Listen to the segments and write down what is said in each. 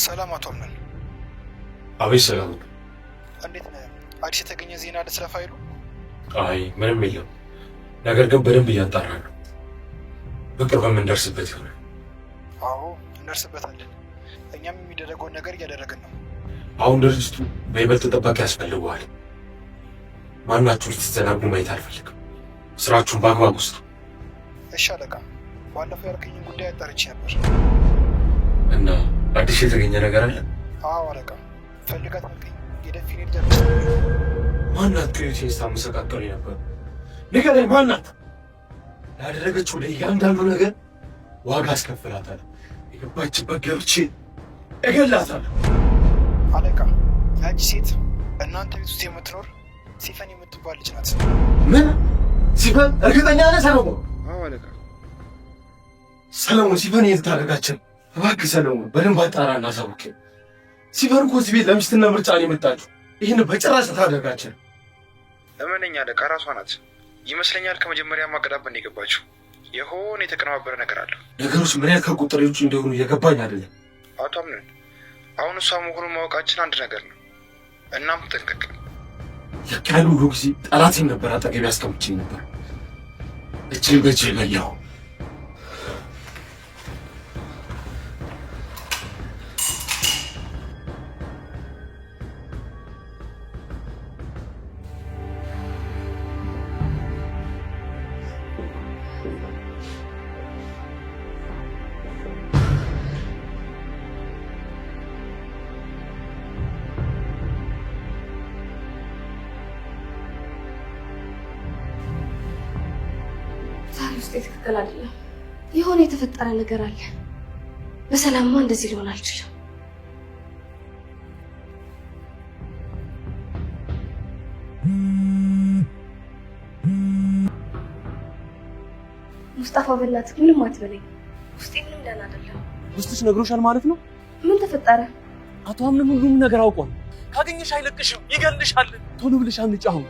ሰላም አቶ አምነን። አቤት ሰላም። እንዴት ነህ? አዲስ የተገኘ ዜና አለ ስለ ፋይሉ? አይ ምንም የለም። ነገር ግን በደንብ እያጣራ ነው። በቅርብ የምንደርስበት ይሆናል። አዎ እንደርስበታለን። እኛም የሚደረገውን ነገር እያደረግን ነው። አሁን ድርጅቱ በይበልጥ ጠባቂ ያስፈልገዋል። ማናችሁ ልትዘናጉ ማየት አልፈልግም። ስራችሁን በአግባቡ ስሩ። እሺ አለቃ። ባለፈው ያልከኝን ጉዳይ አጣርቼ ነበር እና አዲስ የተገኘ ነገር አለ? አዎ አለቃ። ፈልጋት አልከኝ የደፊኔት ማናት? ከዩቲን ስታመሰቃቀሉ ነበር። ንገረኝ፣ ማናት? ያደረገችው ለእያንዳንዱ ነገር ዋጋ አስከፍላታለሁ። የገባችበት ገብቼ እገላታለሁ። አለቃ ያቺ ሴት እናንተ ቤት ውስጥ የምትኖር ሲፈን የምትባል ልጅ ናት። ምን? ሲፈን? እርግጠኛ ነህ ሰለሞን? አዎ አለቃ። ሰለሞን ሲፈን የት ታደርጋችን? እባክህ ሰለሞን በደንብ አጣራና አሳውቅ። ሲፈን እኮ እዚህ ቤት ለሚስትና ምርጫ ነው የመጣችው። ይህን በጭራሽ ታደርጋችን? እመነኛ አለቃ፣ ራሷ ናት ይመስለኛል። ከመጀመሪያ ማቀዳበን የገባችው የሆነ የተቀነባበረ ነገር አለ። ነገሮች ምን ያህል ከቁጥር ውጭ እንደሆኑ እየገባኝ አይደለም። አቶ አምነን፣ አሁን እሷ መሆኑን ማወቃችን አንድ ነገር ነው። እናም ተጠንቀቅ። ያሉ ሁሉ ጊዜ ጠላቴን ነበር አጠገቤ ያስቀምጬኝ ነበር። እጅን በእጅ ለያው። ትክክል አይደለም። የሆነ የተፈጠረ ነገር አለ። በሰላምማ እንደዚህ ሊሆን አልችልም። ሙስጣፋ በእናትህ ምንም አትበለኝ። ውስጤ ምንም ደህና አይደለም። ውስጥሽ ነግሮሻል ማለት ነው? ምን ተፈጠረ? አቶ አምነን ሁሉም ነገር አውቋል። ካገኘሽ አይለቅሽም፣ ይገልሻል። ቶሎ ብለሽ አንጪ፣ አሁን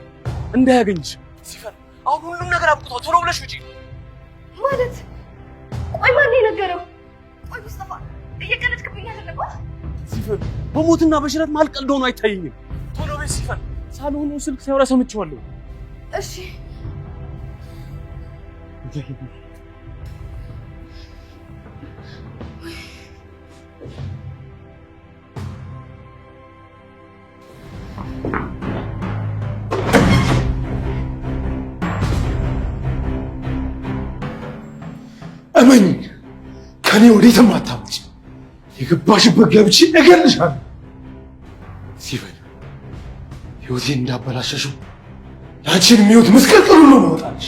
እንዳያገኝሽ። ሲፈን አሁን ሁሉም ነገር አብቅቷል። ቶሎ ብለሽ ውጪ። ማለት ቆይ ማን የነገረው? ቆይ ሙስጣፋ እየቀለድክብኝ አይደለም? ሲፈን በሞትና በሽረት መሀል ቀልድ ሆኖ አይታየኝም። ቶሎ በይ ሲፈን። ሳልሆኑ ስልክ ሲያወራ ሰምቼዋለሁ። እሺ እመኝ፣ ከኔ ወዴትም አታምጪ። የገባሽበት ገብቼ እገልሻለሁ። ሲፈን ህይወቴን እንዳበላሸሽው ያንቺንም ህይወት ምስቅልቅሉ ነው ማውጣልሽ።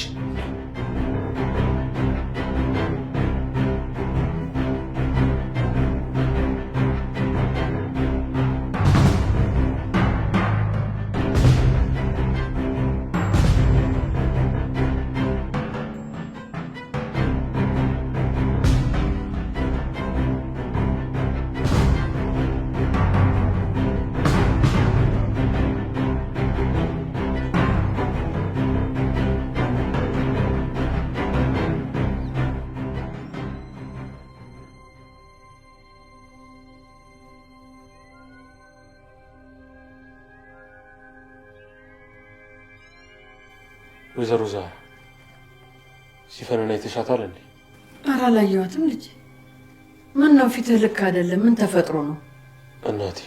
ወይዘሮ ዛራ ሲፈንና የተሻታል እንዴ? ኧረ አላየኋትም ልጅ። ምን ነው ፊትህ ልክ አይደለም። ምን ተፈጥሮ ነው? እናቴ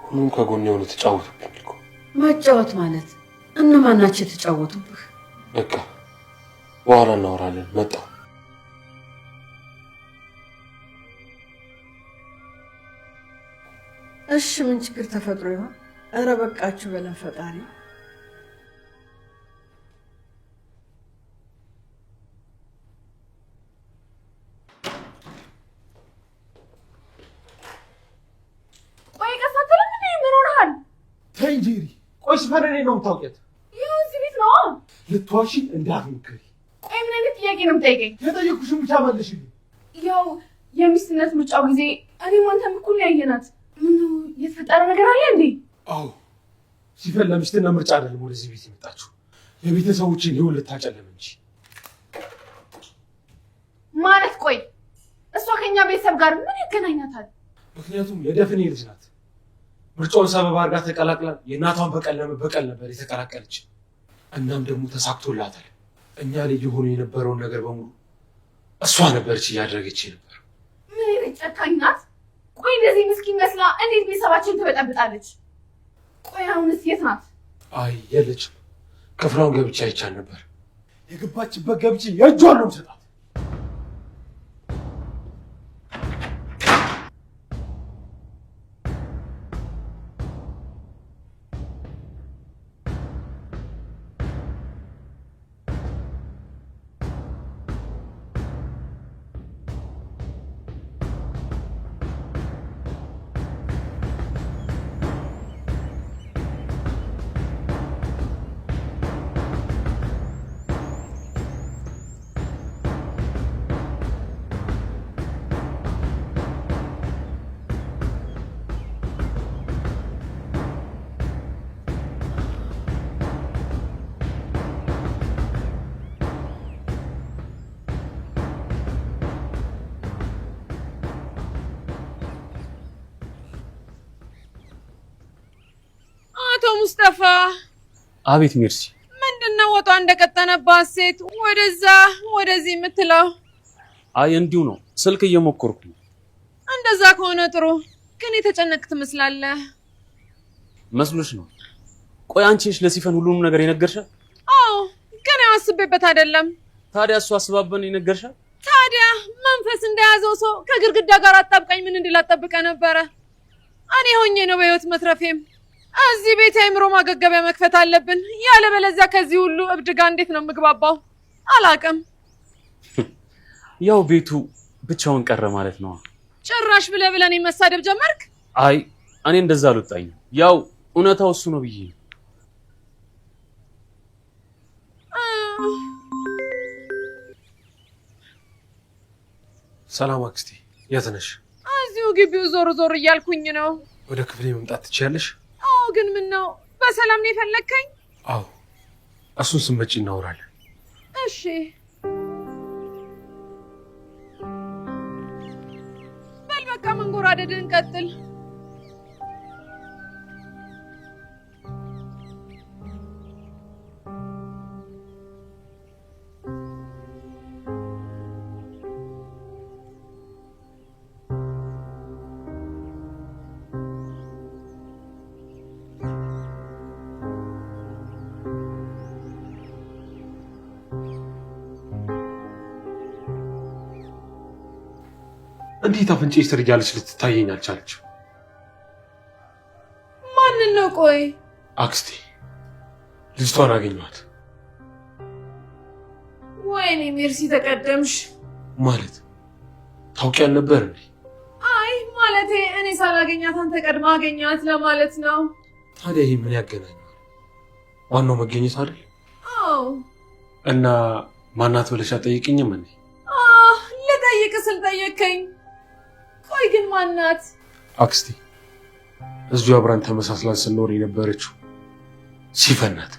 ሁሉም ከጎን የሆኑ ተጫወቱብኝ እኮ። ማጫወት ማለት እነማን ናቸው የተጫወቱብህ? በቃ በኋላ እናወራለን። መጣሁ። እሺ ምን ችግር ተፈጥሮ ይሆን? ኧረ በቃችሁ በለን ፈጣሪ። ተይ ጄሪ፣ ቆይ ሲፈን እኔን ነው የምታውቂያት? ይኸው እዚህ ቤት ነው። ልትዋሺ እንዳትሞክሪ። ቆይ ምን አይነት ጥያቄ ነው የምጠይቀኝ? የጠየኩሽን ብቻ መልሽልኝ። ያው የሚስትነት ምርጫው ጊዜ እኔም አንተም እኩል ያየናት። ምነው የተፈጠረ ነገር አለ እንዴ? አዎ ሲፈን ለሚስትና ምርጫ አይደለም ወደዚህ ቤት የመጣችው፣ የቤተሰቦችን ህይወት ልታጨልም እንጂ። ማለት ቆይ እሷ ከኛ ቤተሰብ ጋር ምን ያገናኛታል? ምክንያቱም የደፍኔ ልጅ ናት። ምርጫውን ሰበብ አድርጋ ተቀላቅላ የእናቷን በቀል ነበር የተቀላቀለች። እናም ደግሞ ተሳክቶላታል። እኛ ላይ የሆኑ የነበረውን ነገር በሙሉ እሷ ነበረች እያደረገች ነበር። ምን አይነት ጨካኝ ናት! ቆይ እንደዚህ ምስኪን መስላ እንዴት ቤተሰባችን ትበጠብጣለች? ቆይ አሁንስ የት ናት? አይ የለችም። ክፍሏን ገብቼ አይቻል ነበር። የገባችበት ገብቼ የእጇን ነው የምሰጣት። ሙስጠፋ። አቤት ሜርሲ። ምንድነው ወጧ እንደቀጠነባት ሴት ወደዛ ወደዚህ የምትለው? አይ እንዲሁ ነው፣ ስልክ እየሞከርኩ ነው። እንደዛ ከሆነ ጥሩ፣ ግን የተጨነቅክ ትመስላለህ። መስሎሽ ነው? ቆይ አንቺ ነሽ ለሲፈን ሁሉንም ነገር የነገርሻት? አዎ፣ ግን ያው አስቤበት አይደለም። ታዲያ እሱ አስባበን የነገርሻት? ታዲያ መንፈስ እንደያዘው ሰው ከግርግዳ ጋር አጣብቀኝ ምን እንድላጠብቀ ነበረ። እኔ ሆኜ ነው በህይወት መትረፌም። እዚህ ቤት አይምሮ ማገገቢያ መክፈት አለብን። ያለበለዚያ ከዚህ ሁሉ እብድ ጋር እንዴት ነው ምግባባው? አላቅም። ያው ቤቱ ብቻውን ቀረ ማለት ነው። ጭራሽ ብለህ መሳደብ ጀመርክ? አይ እኔ እንደዛ አልወጣኝ። ያው እውነታው እሱ ነው ብዬ። ሰላም አክስቴ፣ የት ነሽ? እዚሁ ግቢው ዞር ዞር እያልኩኝ ነው። ወደ ክፍሌ መምጣት ትችያለሽ? አዎ፣ ግን ምን ነው በሰላም ነው የፈለግከኝ? አዎ፣ እሱን ስመጪ እናወራለን። እሺ። በል በቃ መንጎራደድን ቀጥል። እንዴት አፍንጬ ስር እያለች ልትታየኝ አልቻለች? ማንን ነው? ቆይ አክስቴ፣ ልጅቷን አገኘኋት። ወይኔ ሜርሲ፣ ተቀደምሽ። ማለት ታውቂያል ነበር እንዴ? አይ ማለቴ እኔ ሳላገኛት አንተ ቀድማ አገኛት ለማለት ነው። ታዲያ ይህ ምን ያገናኛል? ዋናው መገኘት አይደል? አዎ። እና ማናት ብለሽ አትጠይቅኝም እንዴ? ልጠይቅ ስል ጠየከኝ። ቆይ ግን ማናት? አክስቴ፣ እዚሁ አብራን ተመሳስላን ስንኖር የነበረችው ሲፈን ናት።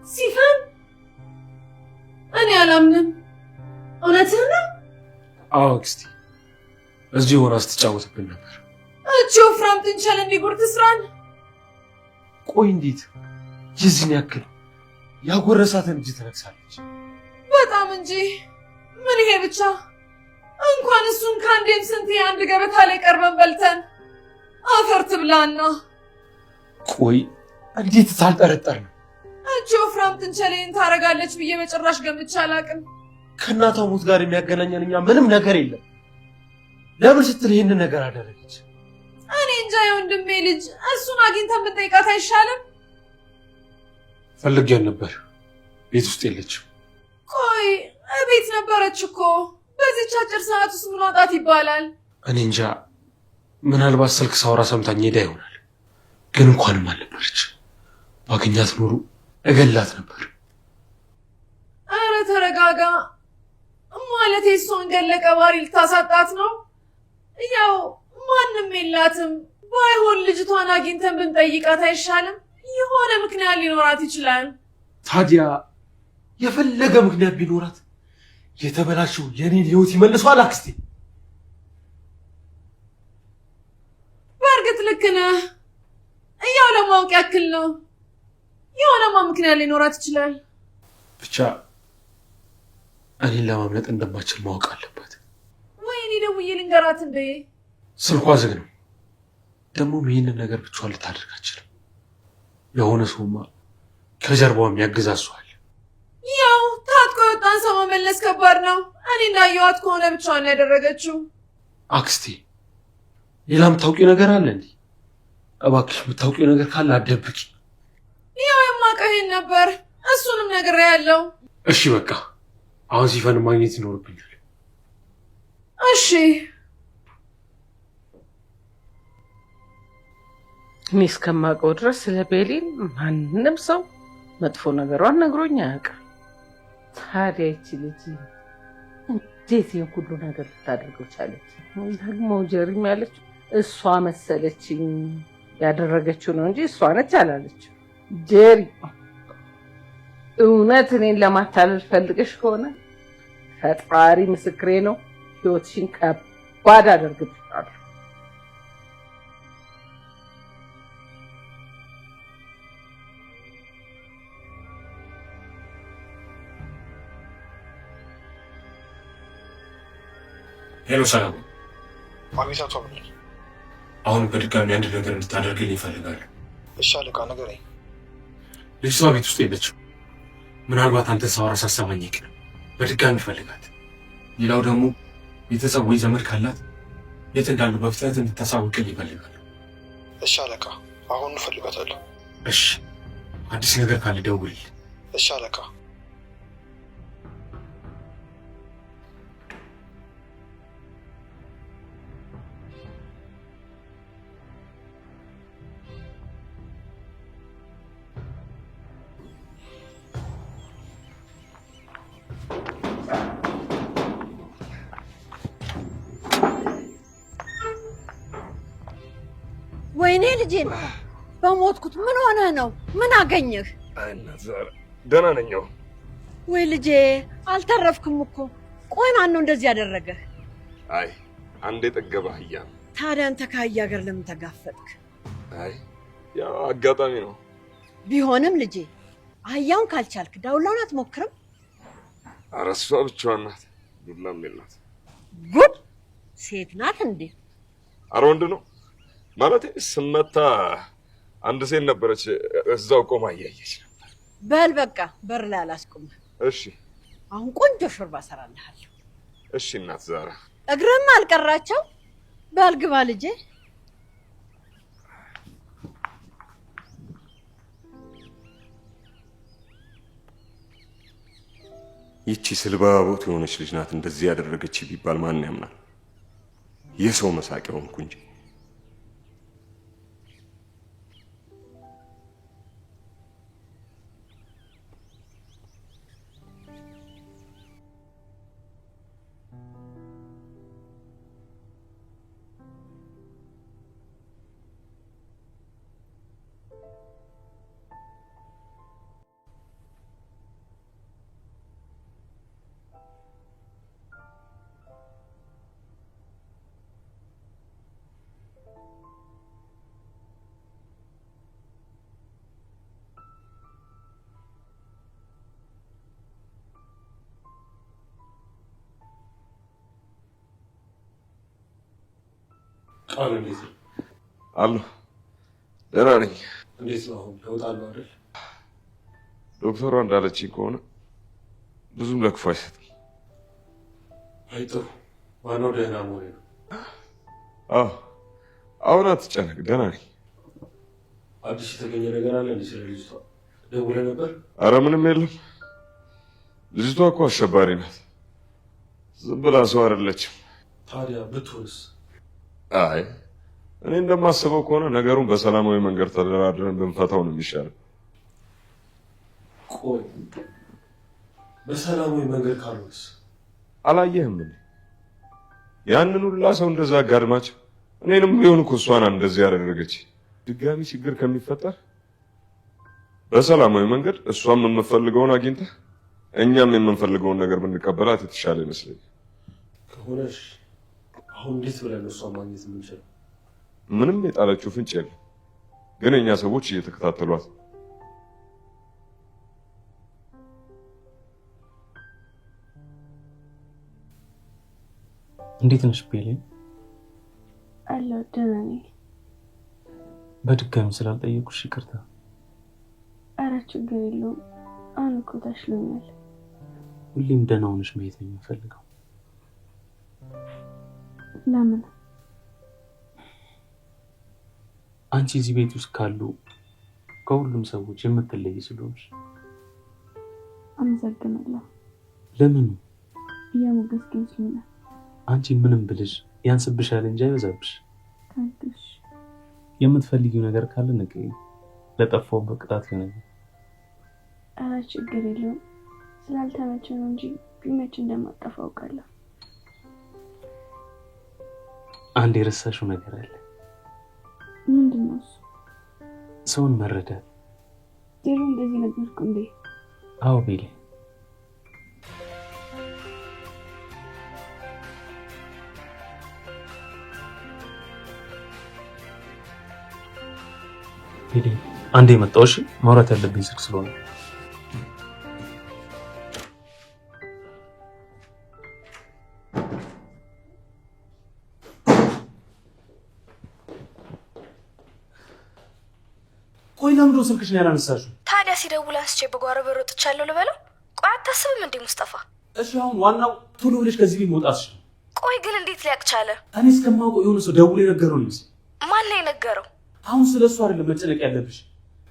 ሲፈን? እኔ አላምንም። እውነትህን ነው? አዎ አክስቴ፣ እዚሁ ሆና ስትጫወትብን ነበር። እቺ ወፍራም ጥንቸል እንዲጉር ትስራን። ቆይ እንዴት የዚህን ያክል ያጎረሳትን እጅ ትነክሳለች? በጣም እንጂ። ምን ይሄ ብቻ እንኳን እሱን ከአንዴም ስንት የአንድ ገበታ ላይ ቀርበን በልተን አፈር ትብላና። ቆይ እንዴት ሳልጠረጠር ነው? እቺ ወፍራም ጥንቸሌን ታረጋለች ብዬ በጭራሽ ገምቼ አላቅም። ከእናቷ ሞት ጋር የሚያገናኘን እኛ ምንም ነገር የለም። ለምን ስትል ይህን ነገር አደረገች? እኔ እንጃ። የወንድሜ ልጅ እሱን አግኝተን ብንጠይቃት አይሻልም? ፈልጌያን ነበር፣ ቤት ውስጥ የለችም። ቆይ ቤት ነበረች እኮ። በዚህች አጭር ሰዓት ውስጥ ምን ወጣት ይባላል? እኔ እንጃ። ምናልባት ስልክ ሳውራ ሰምታኝ ሄዳ ይሆናል። ግን እንኳንም አልነበረች። ባገኛት ኖሩ እገላት ነበር። አረ ተረጋጋ። ማለቴ እሷን ገለቀ ባሪ ልታሳጣት ነው? ያው ማንም የላትም። ባይሆን ልጅቷን አግኝተን ብንጠይቃት አይሻልም? የሆነ ምክንያት ሊኖራት ይችላል። ታዲያ የፈለገ ምክንያት ቢኖራት የተበላሸው የኔን ህይወት ይመልሷል አክስቴ። ልክ ነህ። ያው ለማወቅ ያክል ነው። የሆነማ ምክንያት ሊኖራት ይችላል። ብቻ እኔን ለማምለጥ እንደማችል ማወቅ አለባት። ወይኔ ደውዬ ልንገራት እንዴ? ስልኳ ዝግ ነው። ደግሞም ይህንን ነገር ብቻዋን ልታደርግ አትችልም። የሆነ ሰውማ ከጀርባዋ የሚያግዛት ሰው አለ። ያው ታጥቆ የወጣን ሰው መመለስ ከባድ ነው። እኔ እንዳየኋት ከሆነ ብቻዋን ያደረገችው። አክስቴ ሌላ የምታውቂው ነገር አለ እንዴ? እባክሽ የምታውቂው ነገር ካለ አትደብቂ። ያው የማውቀው ይሄን ነበር፣ እሱንም ነግሬያለሁ። እሺ በቃ አሁን ሲፈን ማግኘት ይኖርብኛል። እሺ እኔ እስከማውቀው ድረስ ስለ ቤሊን ማንም ሰው መጥፎ ነገሯን ነግሮኝ አያውቅም። ታዲያ ይቺ ልጅ እንዴት ይህን ሁሉ ነገር ልታደርገው ቻለች? ደግሞ ጀሪም ያለችው እሷ መሰለችኝ ያደረገችው ነው እንጂ እሷ ነች አላለችው። ጀሪ እውነት እኔን ለማታለል ፈልገሽ ከሆነ ፈጣሪ ምስክሬ ነው፣ ህይወትሽን ከባድ አደርግብሻለሁ። ሄሎ ሰላም። አቤት አቶ አብዱል። አሁን በድጋሚ አንድ ነገር እንድታደርግልኝ ይፈልጋሉ። እሺ አለቃ ንገረኝ። ልጅቷ ቤት ውስጥ የለችም። ምናልባት አንተ ሳወራ ሳሰማኝ ይቅር። በድጋሚ ይፈልጋት። ሌላው ደግሞ ቤተሰብ ወይ ዘመድ ካላት የት እንዳሉ በፍጥነት እንድታሳውቅልኝ ይፈልጋሉ። እሺ አለቃ አሁን እንፈልጋታለሁ። እሺ አዲስ ነገር ካለ ደውልልኝ። እሺ አለቃ። ወይኔ ልጄን በሞትኩት። ምን ሆነ ነው? ምን አገኘህ? አይ እናት ዛራ ደህና ነኝ። ወይ ልጄ አልተረፍክም እኮ። ቆይ ማን ነው እንደዚህ ያደረገህ? አይ አንዴ ጠገበ አህያ። ታዲያ አንተ ከአህያ ጋር ለምን ተጋፈጥክ? አይ ያው አጋጣሚ ነው። ቢሆንም ልጄ አህያውን ካልቻልክ ዳውላውን አትሞክርም? ኧረ እሷ ብቻዋን ናት፣ ዱላም የላት። ጉድ! ሴት ናት እንዴ? ኧረ ወንድ ነው ማለት ስመታ አንድ ሴት ነበረች እዛው ቆማ እያየች ነበር። በል በቃ በር ላይ አላስቆምህ። እሺ አሁን ቆንጆ ሾርባ እሰራልሃለሁ። እሺ እናት ዛራ። እግርም አልቀራቸው። በል ግባ ልጄ። ይቺ ስልባቦት የሆነች ልጅ ናት እንደዚህ ያደረገች ቢባል ማን ያምናል? የሰው መሳቂያ ሆንኩ እንጂ። ቃል እንዴት ነው? አሉ ደህና ነኝ። እንዴት ነው አሁን? ለውጣለሁ አይደል? ዶክተሯ እንዳለችኝ ከሆነ ብዙም ለክፉ አይሰጥም። አይ ጥሩ፣ ዋናው ደህና መሆኔ ነው። አዎ አሁን አትጨነቅ፣ ደህና ነኝ። አዲስ የተገኘ ነገር አለ እንዴ? ስለ ልጅቷ ደውለህ ነበር? ኧረ ምንም የለም። ልጅቷ እኮ አሸባሪ ናት፣ ዝም ብላ ሰው አይደለችም። ታዲያ ብትሆንስ? አይ እኔ እንደማስበው ከሆነ ነገሩን በሰላማዊ መንገድ ተደራድረን ብንፈታው ነው የሚሻለው። ቆይ በሰላማዊ መንገድ ካልሆነስ? አላየህም እንዴ ያንን ሁላ ሰው እንደዛ አጋድማቸው? እኔንም ቢሆን እኮ እሷን እንደዚህ ያደረገች። ድጋሚ ችግር ከሚፈጠር በሰላማዊ መንገድ እሷም የምንፈልገውን አግኝታ እኛም የምንፈልገውን ነገር ብንቀበላት የተሻለ ይመስለኛል። ከሆነሽ አሁን እንዴት ብለን እሷን ማግኘት የምንችለው? ምንም የጣለችው ፍንጭ የለም። ግን እኛ ሰዎች እየተከታተሏት ነው። እንዴት ነሽ ቤሌን? አለሁ ደህና ነኝ። በድጋሚ ስላልጠየቁሽ ይቅርታ። ኧረ ችግር የለውም። አሁን እኮ ተሽሎኛል። ሁሌም ደህና ሆነሽ ማየት ነው የምፈልገው። ለምን? አንቺ እዚህ ቤት ውስጥ ካሉ ከሁሉም ሰዎች የምትለይ ስለሆንሽ። አመሰግናለሁ። ለምን? እያሞገስከኝ ስለሆነ። አንቺ ምንም ብልሽ ያንስብሻል እንጂ አይበዛብሽ። ታንክስ። የምትፈልጊው ነገር ካለ ንገሪኝ። ለጠፋው በቅጣት ይሆናል። ኧረ ችግር የለውም። ስላልተመቸ ነው እንጂ ቢመች እንደማጠፋ አውቃለሁ። አንድ የረሳሽው ነገር አለ። ምንድን ነው እሱ? ሰውን መረዳት። ዜሮ እንደዚህ ነበርኩ እንዴ? አዎ ቤሌ። ቤሌ አንዴ መጣሁ። እሺ ማውራት ያለብኝ ስልክ ስለሆነ ቆይ ለምንድነው ስልክሽን ያላነሳሽው? ታዲያ ሲደውል አንስቼ በጓሮ በር ወጥቻለሁ ልበለው? ቆይ አታስብም እንዴ ሙስጠፋ? እሺ አሁን ዋናው ቶሎ ብለሽ ከዚህ ቤት መውጣትሽ ነው። ቆይ ግን እንዴት ሊያውቅ ቻለ? እኔ እስከማውቀው የሆነ ሰው ደውሎ የነገረው ነው። ማን ነው የነገረው? አሁን ስለሱ አይደለም መጨነቅ ያለብሽ።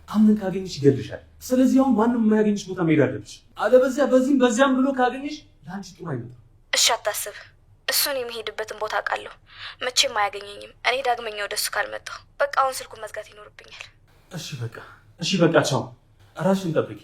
አምን ካገኘሽ ይገልሻል። ስለዚህ አሁን ማንም የማያገኝሽ ቦታ መሄድ አለብሽ። አለበዚያ በዚህም በዚያም ብሎ ካገኘሽ ለአንቺ ጥሩ አይመጣም። እሺ አታስብ። እሱን የሚሄድበትን ቦታ አውቃለሁ። መቼም አያገኘኝም። እኔ ዳግመኛ ወደሱ ካልመጣሁ በቃ አሁን ስልኩን መዝጋት ይኖርብኛል። እሺ በቃ ቻው። ራስሽን ጠብቂ።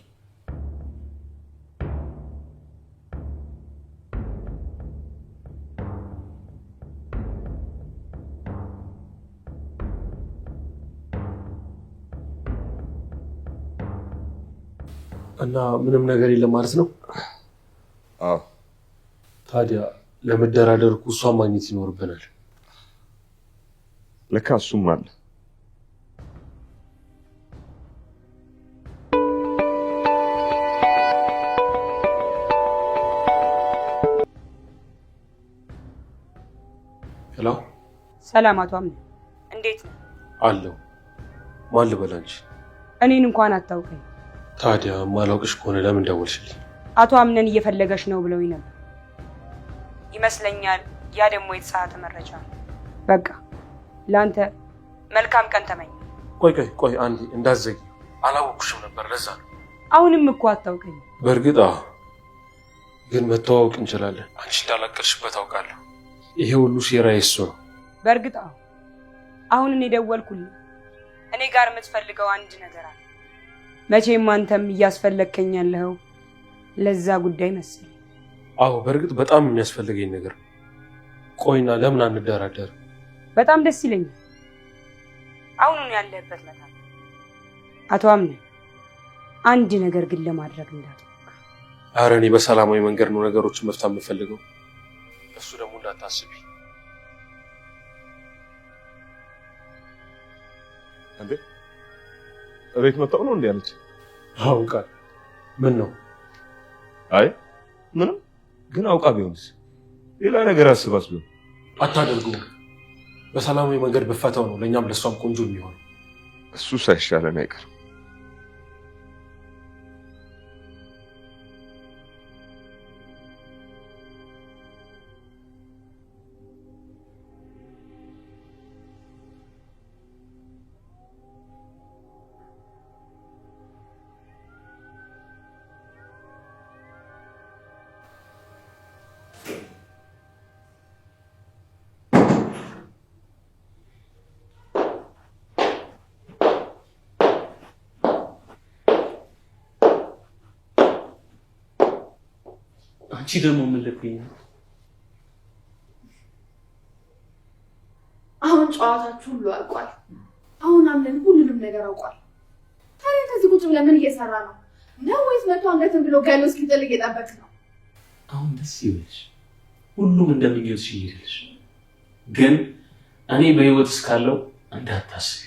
እና ምንም ነገር የለም ማለት ነው? አዎ። ታዲያ ለመደራደር እኮ እሷን ማግኘት ይኖርብናል። ለካ እሱም አለ። ሄሎ። ሰላም አቶ አምነ፣ እንዴት ነው? አለሁ። ማን ልበል አንቺ? እኔን እንኳን አታውቀኝ። ታዲያ ማላውቅሽ ከሆነ ለምን ደወልሽልኝ? አቶ አምነን እየፈለገሽ ነው ብለውኝ ነበር ይመስለኛል። ያ ደግሞ የተሳሳተ መረጃ ነው። በቃ ለአንተ መልካም ቀን ተመኝ። ቆይ አንዴ እንዳትዘጊ። አላወቅሽም ነበር ለዛ ነው። አሁንም እኮ አታውቀኝ። በእርግጥ ግን መተዋወቅ እንችላለን። አንቺ እንዳላቀልሽበት አውቃለሁ። ይሄ ሁሉ ሴራ የሱ ነው። በእርግጥ አሁን እኔ ደወልኩልህ። እኔ ጋር የምትፈልገው አንድ ነገር አለ። መቼም አንተም እያስፈለግከኝ ያለኸው ለዛ ጉዳይ መሰለኝ። በእርግጥ በጣም የሚያስፈልገኝ ነገር። ቆይና ለምን አንደራደር? በጣም ደስ ይለኛል። አሁን ያለህበት መጣ። አቶ አምነ አንድ ነገር ግን ለማድረግ እንዳትሞክር። ኧረ እኔ በሰላማዊ መንገድ ነው ነገሮችን መፍታት የምፈልገው። እሱ ደግሞ እንዳታስቢ። እንዴ እቤት መጣሁ ነው እንዴ አለች? አውቃ። ምን ነው? አይ ምንም። ግን አውቃ ቢሆንስ? ሌላ ነገር አስባስ ቢሆን? አታደርጉም። በሰላማዊ መንገድ በፈታው ነው ለኛም ለሷም ቆንጆ የሚሆነው። እሱ ሳይሻለን አይቀርም። አንቺ ደግሞ ምን ልትይኝ? አሁን ጨዋታችሁ ሁሉ አልቋል። አሁን አምነን ሁሉንም ነገር አውቋል። ታዲያ ከዚህ ቁጭ ብለህ ምን እየሰራ ነው? ነው ወይስ መቶ አንገትን ብሎ ገሎ እስኪጥል እየጠበቅ ነው? አሁን ደስ ይበልሽ፣ ሁሉም እንደምኞትሽ ይሄድልሽ። ግን እኔ በህይወት እስካለው እንዳታስቢ።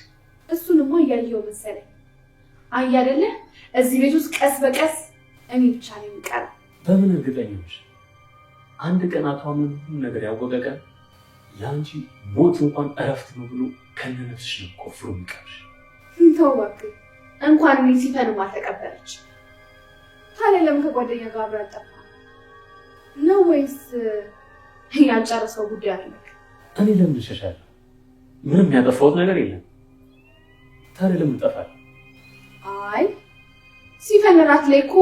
እሱንማ እያየው መሰለኝ። አይ አይደለ እዚህ ቤት ውስጥ ቀስ በቀስ እኔ ብቻ ነኝ የምቀረው። በምን እርግጠኛ ነሽ? አንድ ቀን አቶ አምነን ሁሉም ነገር ያወቀ ቀን ያንቺ ሞት እንኳን እረፍት ነው ብሎ ከነነፍስሽ ነው ቆፍሮ የሚቀርሽ። ተው እባክህ፣ እንኳን እኔ ሲፈንም አልተቀበለች። ታዲያ ለምን ከጓደኛ ጋር አብረን አጠፋ ነው ወይስ ያልጨረሰው ጉዳይ አለ? እኔ ለምን እሸሻለሁ? ምንም ያጠፋሁት ነገር የለም። ታዲያ ለምን እጠፋለሁ? አይ ሲፈን ራት ላይ እኮ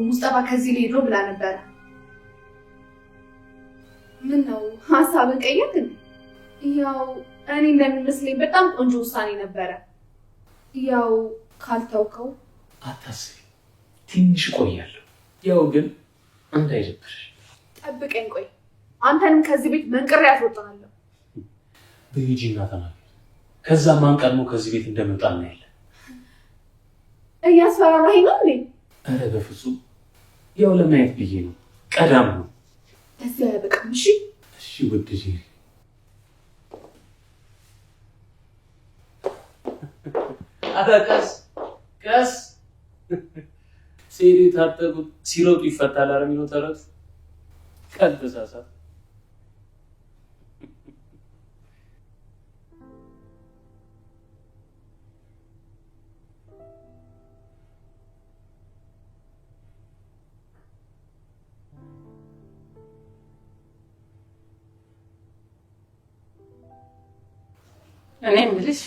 ሙስጠፋ ከዚህ ሊሄድ ነው ብላ ነበረ። ምን ነው ሀሳብን ቀየርክ? ያው እኔ እንደሚመስለኝ በጣም ቆንጆ ውሳኔ ነበረ። ያው ካልተውከው አታስቢ፣ ትንሽ እቆያለሁ። ያው ግን እንዳይደብርሽ ጠብቀኝ። ቆይ አንተንም ከዚህ ቤት መንቅሬ ያስወጣሃለሁ። በሂጂና ተናገር። ከዛ ማን ቀድሞ ከዚህ ቤት እንደመጣ እናያለን። እያስፈራራኸኝ ነው እንዴ? ኧረ በፍጹም ያው ለማየት ብዬ ነው። ቀዳም ነው። እዚያ ያበቃም። እሺ እሺ ውድ ልጄ። ቀስ ቀስ ሲሪ ታጠቁት ሲሮጡ ይፈታል አይደል የሚለው ተረት። ቀልድ ተሳሳተ። እኔ የምልሽ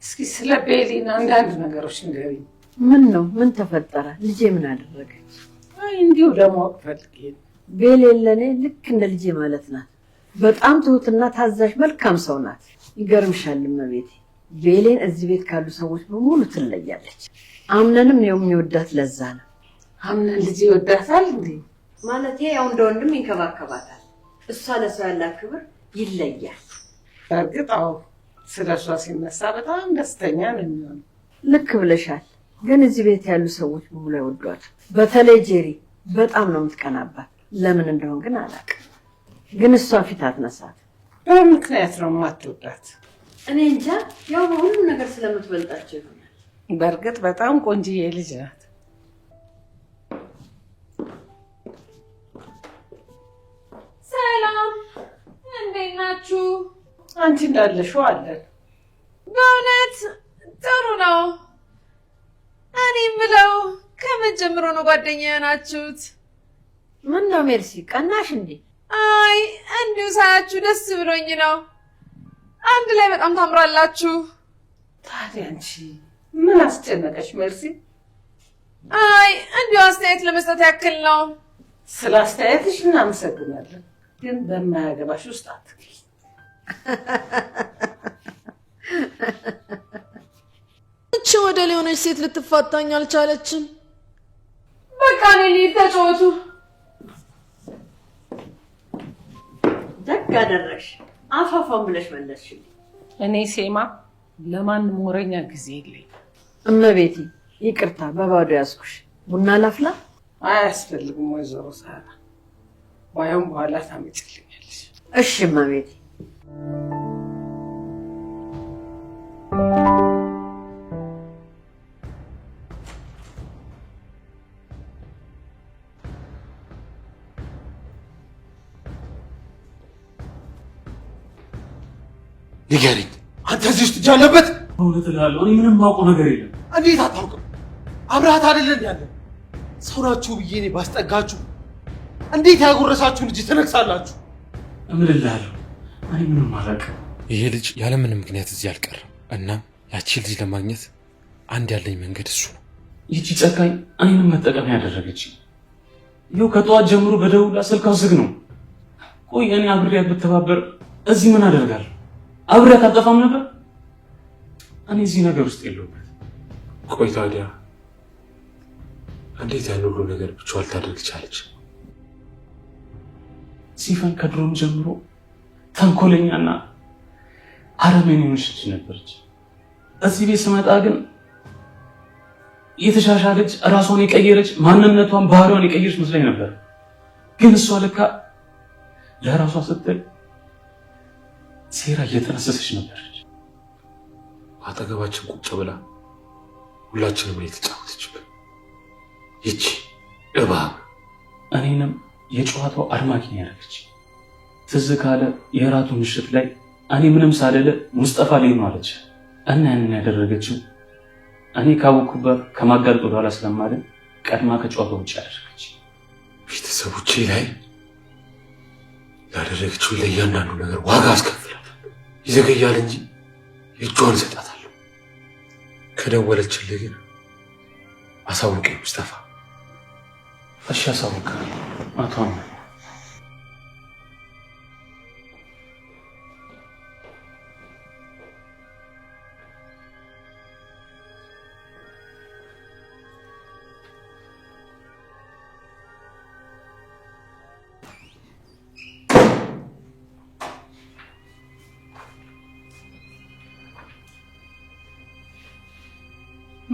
እስኪ ስለ ቤሊን አንዳንድ ነገሮች ንገሪኝ። ምን ነው? ምን ተፈጠረ? ልጄ ምን አደረገች? አይ እንዲሁ ለማወቅ ፈልጌ ነው። ቤሌን ለእኔ ልክ እንደ ልጄ ማለት ናት። በጣም ትሁትና ታዛዥ መልካም ሰው ናት። ይገርምሻል እመቤቴ፣ ቤሌን እዚህ ቤት ካሉ ሰዎች በሙሉ ትለያለች። አምነንም ነው የሚወዳት። ለዛ ነው። አምነን ልጄ ይወዳታል እንዴ? ማለቴ ያው እንደ ወንድም ይንከባከባታል። እሷ ለሰው ያላት ክብር ይለያል። በእርግጥ አዎ፣ ስለ እሷ ሲነሳ በጣም ደስተኛ ነው የሚሆነው። ልክ ብለሻል። ግን እዚህ ቤት ያሉ ሰዎች በሙሉ አይወዷት። በተለይ ጄሪ በጣም ነው የምትቀናባት። ለምን እንደሆን ግን አላውቅም። ግን እሷ ፊት አትነሳት። በምክንያት ነው የማትወዳት። እኔ እንጃ፣ ያው በሁሉ ነገር ስለምትበልጣቸው ይሆናል። በእርግጥ በጣም ቆንጅዬ ልጅ ናት። ሰላም፣ እንዴት ናችሁ? አንቺ እንዳለሽው አለን። በእውነት ጥሩ ነው። እኔ የምለው ከምን ጀምሮ ነው ጓደኛ የሆናችሁት? ምን ነው ሜርሲ፣ ቀናሽ እንዴ? አይ እንዲሁ ሳያችሁ ደስ ብሎኝ ነው። አንድ ላይ በጣም ታምራላችሁ። ታዲያ አንቺ ምን አስጨነቀሽ ሜርሲ? አይ እንዲሁ አስተያየት ለመስጠት ያክል ነው። ስለ አስተያየትሽ እናመሰግናለን፣ ግን በማያገባሽ ውስጥ አትግቢ። እቺ ወደ ሊሆነች ሴት ልትፋታኝ አልቻለችም። በቃ እኔ ልሂድ፣ ተጫወቱ። ደግ አደረግሽ። አፋፋም ብለሽ መለስሽ። እኔ ሴማ ለማንም ወረኛ ጊዜ የለኝም። እመቤቴ ይቅርታ፣ በባዶ ያዝኩሽ። ቡና ላፍላ? አያስፈልግም ወይዘሮ ሳራ፣ ባይሆን በኋላ ታመጭልኛለሽ። እሺ እመቤቴ። ንገረኝ፣ አንተ እዚህ ውስጥ እጅ አለበት? እውነት እልሃለሁ እኔ ምንም የማውቀው ነገር የለም። እንዴት አታውቅም? አብረሃት አይደለን ያለ ሰው ናችሁ ብዬ እኔ ባስጠጋችሁ እንዴት ያጎረሳችሁን ልጅ ትነክሳላችሁ? እምልልሃለሁ እኔ ምንም አላውቅም። ይሄ ልጅ ያለምንም ምክንያት እዚህ አልቀረም። እናም ያቺ ልጅ ለማግኘት አንድ ያለኝ መንገድ እሱ ነው። ይቺ ጨካኝ እኔንም መጠቀም ያደረገች ይኸው ከጠዋት ጀምሮ በደውላ ስልካው ዝግ ነው። ቆይ እኔ አብሬያት ብተባበር እዚህ ምን አደርጋለሁ? አብሬያት አልጠፋም ነበር? እኔ እዚህ ነገር ውስጥ የለሁበት። ቆይ ታዲያ እንዴት ያን ሁሉ ነገር ብቻዋን ልታደርግ ቻለች? ሲፈን ከድሮም ጀምሮ ተንኮለኛና አረመኔ የሆነች ልጅ ነበረች። እዚህ ቤት ስመጣ ግን የተሻሻለች ራሷን የቀየረች ማንነቷን ባህሪዋን የቀየረች መስላኝ ነበር። ግን እሷ ለካ ለራሷ ስትል ሴራ እየጠነሰሰች ነበረች። አጠገባችን ቁጭ ብላ ሁላችንም ላይ ተጫወተችብን። ይቺ እባብ እኔንም የጨዋታው አድማቂ ያደረገች። ትዝ ካለ የራቱ ምሽት ላይ እኔ ምንም ሳልል ሙስጠፋ ላይ ነው አለች እና ያንን ያደረገችው እኔ ካወኩበት ከማጋለጥ ወደኋላ ስለማልን ቀድማ ከጨዋታው ውጭ ያደረገች። ቤተሰቦቼ ላይ ያደረገችው ለእያንዳንዱ ነገር ዋጋ አስከፍላለሁ። ይዘገያል እንጂ እጇን እሰጣታለሁ። ከደወለችልህ ግን አሳውቀኝ ሙስጠፋ። እሺ አሳውቃለሁ አቶ አማ።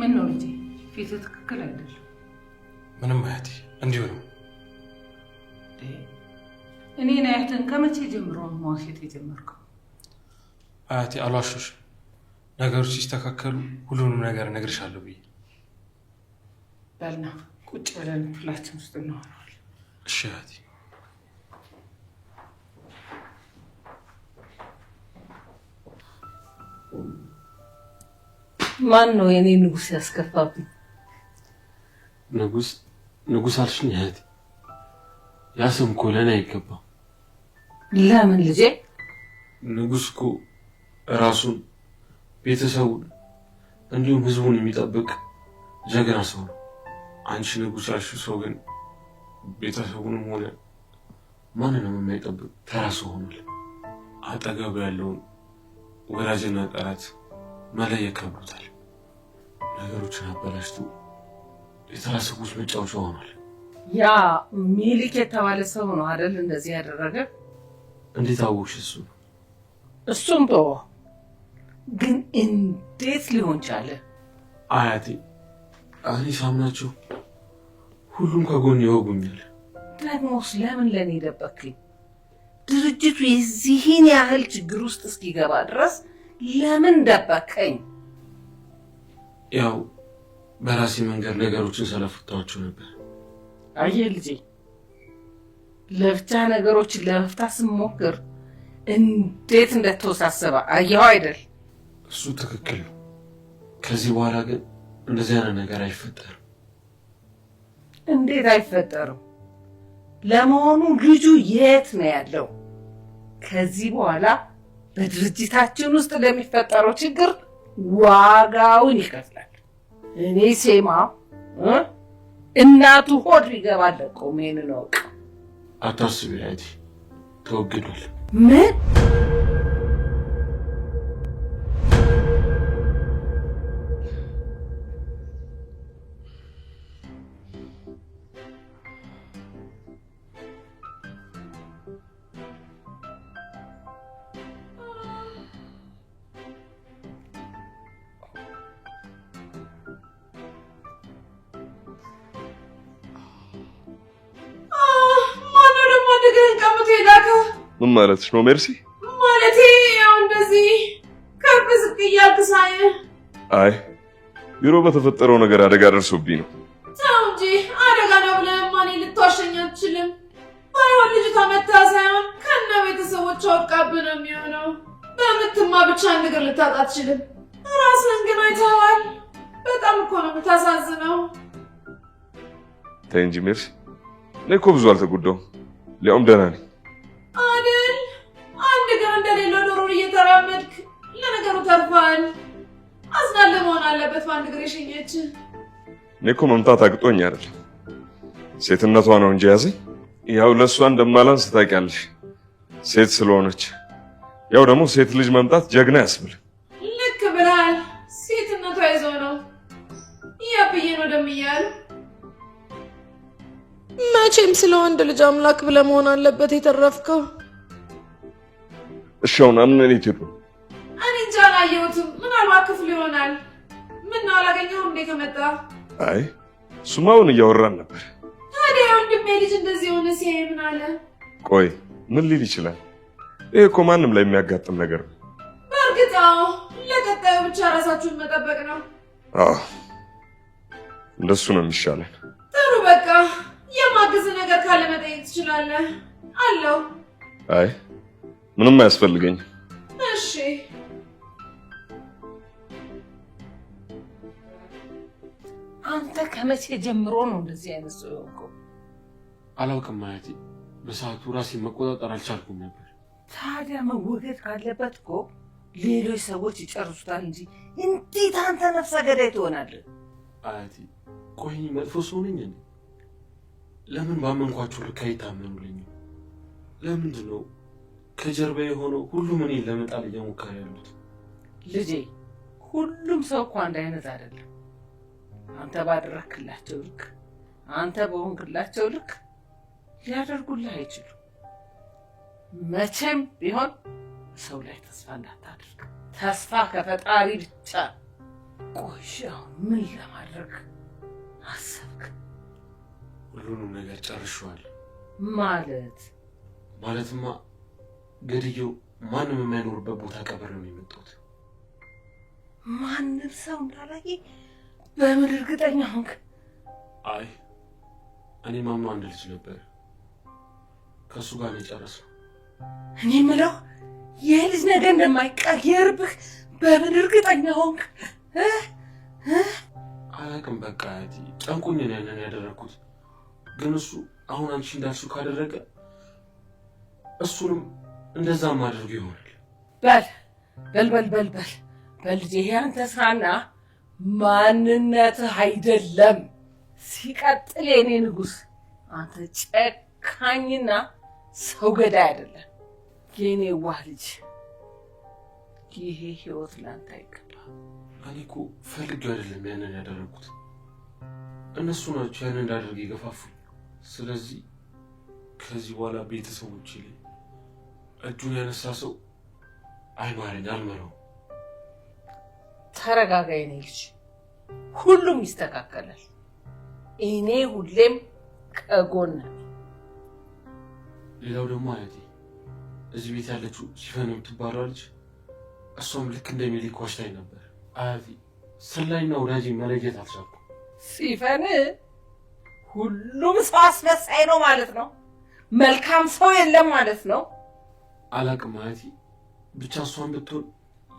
ምን ነው ልጄ? ፊት ትክክል አይደለም። ምንም አያቴ፣ እንዲሁ ነው። እኔን አያትን ከመቼ ጀምሮ መዋሸት የጀመርከው? አያቴ አልዋሽሽ፣ ነገሮች ሲስተካከሉ ሁሉንም ነገር እነግርሻለሁ ብዬ። በልና ቁጭ ብለን ክፍላችን ውስጥ እናወራለን። እሺ አያቴ። ማን ነው የኔ ንጉስ ያስከፋብኝ? ንጉስ አልሽኝ አያቴ? ያ ስም እኮ ለእኔ አይገባም። ለምን ልጄ? ንጉስ እኮ ራሱን፣ ቤተሰቡን እንዲሁም ህዝቡን የሚጠብቅ ጀግና ሰው ነው። አንቺ ንጉስ ያልሽው ሰው ግን ቤተሰቡንም ሆነ ማንንም የማይጠብቅ ተራ ሰው ሆኗል። አጠገቡ ያለውን ወዳጅና ጠላት መለየት ከብዶታል። ነገሮችን አበላሽቶ የተራ ሰዎች መጫወቻ ሆኗል። ያ ሚሊክ የተባለ ሰው ነው አይደል እንደዚህ ያደረገ? እንዴት አወቅሽ? እሱም ግን እንዴት ሊሆን ቻለ? አያቴ እኔ ሳምናቸው ሁሉም ከጎን ይወጉኛል። ደግሞስ ለምን ለኔ ደበቅኝ? ድርጅቱ የዚህን ያህል ችግር ውስጥ እስኪገባ ድረስ ለምን ደበቀኝ? ያው በራሴ መንገድ ነገሮችን ስለፈታኋቸው ነበር። አየህ ልጄ፣ ለብቻ ነገሮችን ለመፍታት ስሞክር እንዴት እንደተወሳሰበ አየኸው አይደል? እሱ ትክክል ነው። ከዚህ በኋላ ግን እንደዚህ አይነት ነገር አይፈጠርም። እንዴት አይፈጠርም? ለመሆኑ ልጁ የት ነው ያለው? ከዚህ በኋላ በድርጅታችን ውስጥ ለሚፈጠረው ችግር ዋጋውን ይከፍላል። እኔ ሴማ እናቱ ሆድ ሊገባ አለቀውም። ይሄንን እወቅ። አታስቢ አያቴ፣ ተወግዷል። ምን? ምን ማለትሽ ነው ሜርሲ? ማለቴ ያው እንደዚህ ከፍ ዝቅ እያልክ ሳይ። አይ ቢሮ በተፈጠረው ነገር አደጋ ደርሶብኝ ነው። ተው እንጂ አደጋ ነው ብለህማ እኔ ልትዋሸኝ አትችልም። ባይሆን ልጅቷ መታ ሳይሆን ከነ ቤተሰቦቿ ወድቃብህ ነው የሚሆነው። በምትማ ብቻ ነገር ልታጣ አትችልም። ራስህን ግን አይተኸዋል። በጣም እኮ ነው የምታሳዝነው። ተይ እንጂ ሜርሲ፣ እኔ እኮ ብዙ አልተጎዳሁም። ሊያውም ደህና ነኝ አይደል? አንድ እግር እንደሌለው ዶሮ እየተራመድክ ለነገሩ ተርፋል። አዝናለ መሆን አለበት በአንድ እግር የሸኘች። እኔ እኮ መምታት አቅጦኝ አይደል፣ ሴትነቷ ነው እንጂ ያዘኝ። ያው ለእሷ እንደማላንስ ታውቂያለሽ፣ ሴት ስለሆነች። ያው ደግሞ ሴት ልጅ መምጣት ጀግና ያስብል። ልክ ብለሃል። ሴትነቷ ይዞ ነው ያብዬ ነው ደምያል። መቼም ስለ ወንድ ልጅ አምላክ ብለህ መሆን አለበት የተረፍከው። እሺ አሁን አምን እኔ ትሩ እኔ እንጃ አላየሁትም። ምናልባት ክፍል ይሆናል። ምን ነው አላገኘሁም እንዴ ከመጣ? አይ ሱማውን እያወራን ነበር። ታዲያ ወንድሜ ልጅ እንደዚህ ሆነ ሲያይ ምን አለ? ቆይ ምን ሊል ይችላል? ይሄ እኮ ማንም ላይ የሚያጋጥም ነገር ነው። በእርግጥ ለቀጣዩ ብቻ ራሳችሁን መጠበቅ ነው። አዎ እንደሱ ነው የሚሻለን። ጥሩ በቃ የማግዝ ነገር ካለ መጠየቅ ትችላለህ። አለው። አይ ምንም አያስፈልገኝም። እሺ አንተ ከመቼ ጀምሮ ነው እንደዚህ አይነት ሰው የሆንከው? አላውቅም ማለቴ በሰዓቱ ራሴን መቆጣጠር አልቻልኩም ነበር። ታዲያ መወገድ ካለበት እኮ ሌሎች ሰዎች ይጨርሱታል እንጂ እንዴት አንተ ነፍሰ ገዳይ ትሆናለህ? አያቴ ቆይ መጥፎ ሰው ነኝ እንዴ? ለምን ባመንኳቸው ልክ አይታመኑልኝም? ለምንድን ነው ከጀርባ የሆነው ሁሉም እኔን ለመጣል እየሞከረ ያሉት? ልጄ ሁሉም ሰው እኮ አንድ አይነት አይደለም። አንተ ባደረክላቸው ልክ፣ አንተ በሆንክላቸው ልክ ሊያደርጉልህ አይችሉም። መቼም ቢሆን ሰው ላይ ተስፋ እንዳታደርግ። ተስፋ ከፈጣሪ ብቻ። ቆይ አሁን ምን ለማድረግ አሰብክ? ሁሉንም ነገር ጨርሼዋለሁ። ማለትማ ገድየው ማንም የማይኖርበት ቦታ ቀብር ነው የመጣሁት። ማንም ሰው እንዳላየ በምን እርግጠኛ ሆንክ? አይ እኔ ማምኖ አንድ ልጅ ነበር፣ ከእሱ ጋር ነው የጨረስነው። እኔ የምለው ይህ ልጅ ነገር እንደማይቀየርብህ በምን እርግጠኛ ሆንክ? አላውቅም በቃ አያቴ ጨንቁኝ ነው ያንን ያደረግኩት። ግን እሱ አሁን አንቺ እንዳልሽው ካደረገ እሱንም እንደዛም አድርጎ ይሆናል። በል ልጄ ይሄ አንተ ስራና ማንነትህ አይደለም። ሲቀጥል የኔ ንጉሥ አንተ ጨካኝና ሰው ገዳይ አይደለም። የኔ ዋህ ልጅ ይሄ ህይወት ላንተ አይገባም። እኔ እኮ ፈልጌው አይደለም ያንን ያደረግኩት፣ እነሱ ናቸው ያንን እንዳደርግ የገፋፉኝ። ስለዚህ ከዚህ በኋላ ቤተሰቦቼ ላይ እጁን ያነሳ ሰው አይማረኝ፣ አልመረው። ተረጋጋ የኔ ልጅ፣ ሁሉም ይስተካከላል። እኔ ሁሌም ከጎን ነኝ። ሌላው ደግሞ አያቴ እዚህ ቤት ያለችው ሲፈን የምትባለው ልጅ እሷም ልክ እንደሚልክ ዋሽታኝ ነበር። አያቴ ሰላይና ወዳጅ መለየት አልቻልኩም። ሲፈን ሁሉም ሰው አስመሳይ ነው ማለት ነው? መልካም ሰው የለም ማለት ነው? አላቅም አያቴ፣ ብቻ እሷን ብትሆን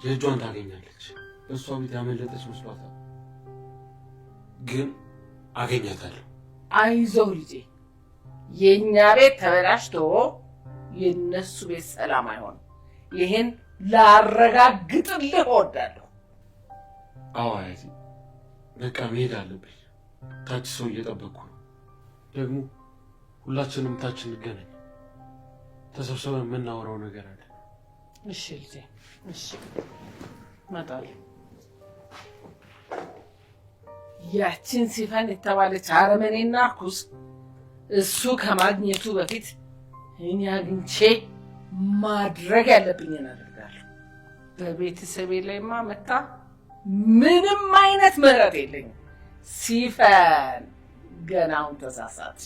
የእጇን ታገኛለች። በእሷ ቤት ያመለጠች መስሏታል፣ ግን አገኛታለሁ። አይዞህ ልጄ፣ የእኛ ቤት ተበላሽቶ የእነሱ ቤት ሰላም አይሆንም። ይህን ላረጋግጥልህ እወዳለሁ። አዎ አያቴ፣ በቃ መሄድ አለብኝ። ታች ሰው እየጠበቅኩ ነው። ደግሞ ሁላችንም ታች እንገናኝ፣ ተሰብስበን የምናወራው ነገር አለ። እሺ ልጄ፣ እሺ እመጣለሁ። ያችን ሲፈን የተባለች አረመኔና ርኩስ እሱ ከማግኘቱ በፊት እኔ አግኝቼ ማድረግ ያለብኝን አደርጋለሁ። በቤተሰቤ ላይማ መታ ምንም አይነት ምህረት የለኝም። ሲፈን ገና አሁን ተሳሳት።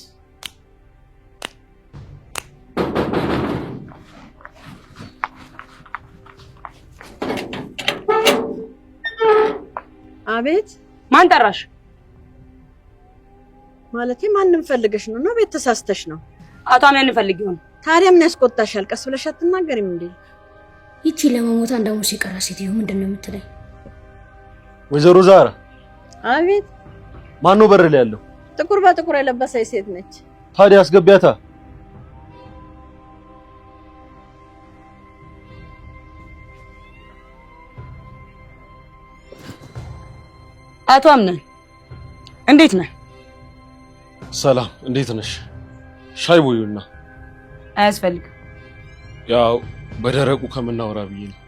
አቤት። ማን ጠራሽ? ማለቴ ማንም ፈልገሽ ነው? እና ቤት ተሳስተሽ ነው? አቶ አምነን ፈልጊው ነው። ታዲያ ምን ያስቆጣሻል? ቀስ ብለሽ አትናገሪም እንዴ? ይቺ ለመሞት አንዳሙ ሲቀራ ሴትዮ ምንድን ነው የምትለኝ? ወይዘሮ ዛራ። አቤት። ማን ነው በር ላይ ያለው? ጥቁር በጥቁር የለበሰች ሴት ነች። ታዲያ አስገቢያታ። አቶ አምነን እንዴት ነህ? ሰላም፣ እንዴት ነሽ? ሻይ ቦዩና። አያስፈልግም። ያው በደረቁ ከምናወራ ብዬ ነው።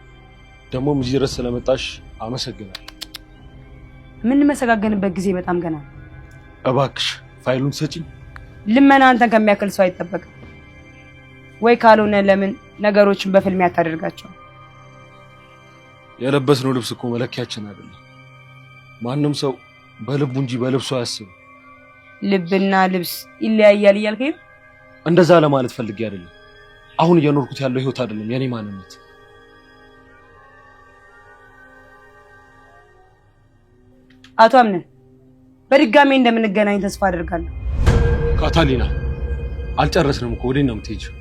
ደግሞም እዚህ ድረስ ስለመጣሽ አመሰግናለሁ። የምንመሰጋገንበት ጊዜ በጣም ገና ነው። እባክሽ ፋይሉን ሰጪኝ። ልመና አንተን ከሚያክል ሰው አይጠበቅም። ወይ ካልሆነ ለምን ነገሮችን በፍልሚያ አታደርጋቸው? የለበስነው ልብስ እኮ መለኪያችን አይደለም። ማንም ሰው በልቡ እንጂ በልብሱ አያስብም። ልብና ልብስ ይለያያል እያልከኝ? እንደዛ ለማለት ፈልጌ አይደለም። አሁን እየኖርኩት ያለው ህይወት አይደለም የኔ ማንነት። አቶ አምነን በድጋሚ እንደምንገናኝ ተስፋ አደርጋለሁ። ካታሊና አልጨረስንም እኮ ወዴት ነው የምትሄጂው?